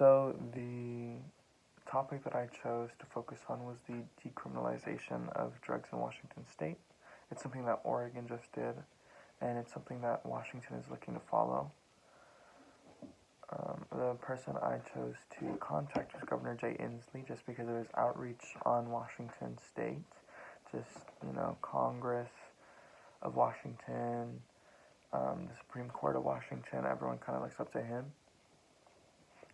So the topic that I chose to focus on was the decriminalization of drugs in Washington State. It's something that Oregon just did, and it's something that Washington is looking to follow. The person I chose to contact was Governor Jay Inslee, just because of his outreach on Washington State, Congress of Washington, the Supreme Court of Washington. Everyone kind of looks up to him.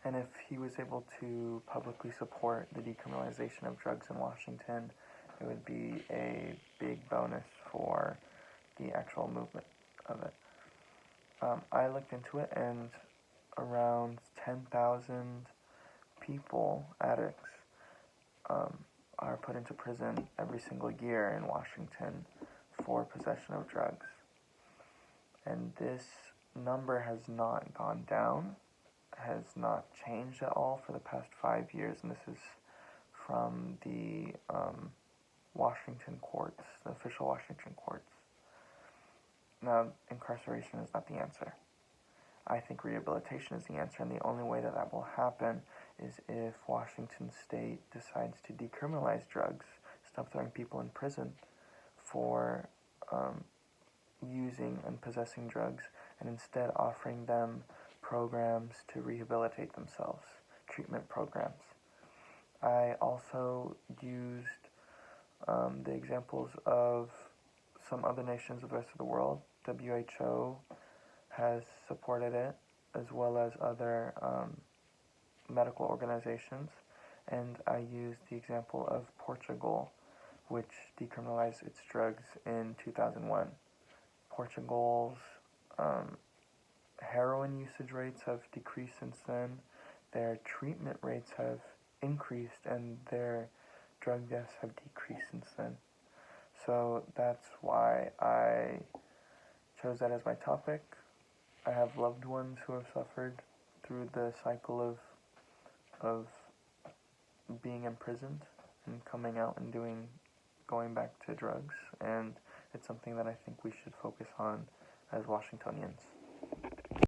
And if he was able to publicly support the decriminalization of drugs in Washington, it would be a big bonus for the actual movement of it. I looked into it, and around 10,000 people, addicts, are put into prison every single year in Washington for possession of drugs. And this number has not gone down, has not changed at all for the past 5 years, and this is from the Washington courts, the official Washington courts. Now, incarceration is not the answer. I think rehabilitation is the answer, and the only way that that will happen is if Washington State decides to decriminalize drugs, stop throwing people in prison for using and possessing drugs, and instead offering them programs to rehabilitate themselves, treatment programs. I also used the examples of some other nations of the rest of the world. WHO has supported it, as well as other medical organizations, and I used the example of Portugal, which decriminalized its drugs in 2001. Portugal's heroin usage rates have decreased since then, their treatment rates have increased, and their drug deaths have decreased since then. So that's why I chose that as my topic. I have loved ones who have suffered through the cycle of being imprisoned and coming out and going back to drugs, and it's something that I think we should focus on as Washingtonians.